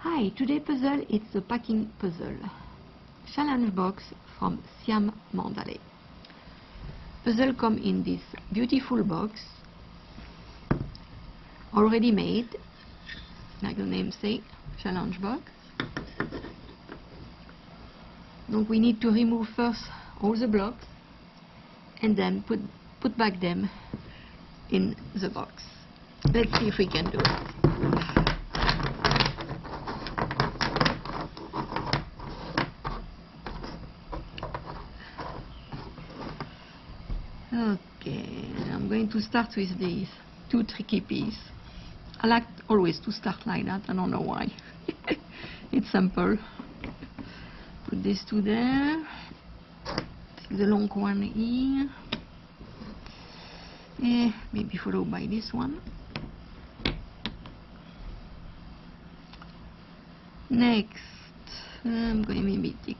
Hi, today puzzle it's a packing puzzle. Challenge box from SiamMandalay. Puzzle come in this beautiful box, already made, like the name say, challenge box. Donc we need to remove first all the blocks and then put back them in the box. Let's see if we can do it. Okay, I'm going to start with these two tricky pieces. I like always to start like that, I don't know why. It's simple. Put these two there. The long one here. Maybe followed by this one. Next, I'm going to maybe take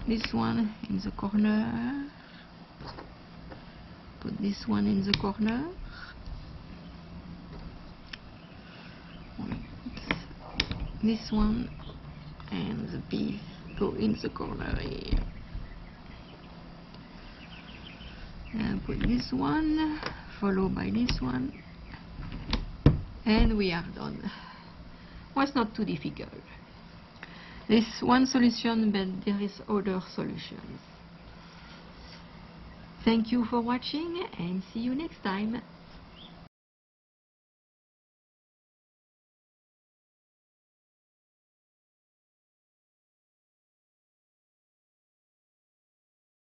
this one in the corner. Put this one in the corner. This one and the piece go in the corner here. And put this one, followed by this one, and we are done. Was not too difficult. This one solution, but there is other solutions. Thank you for watching and see you next time.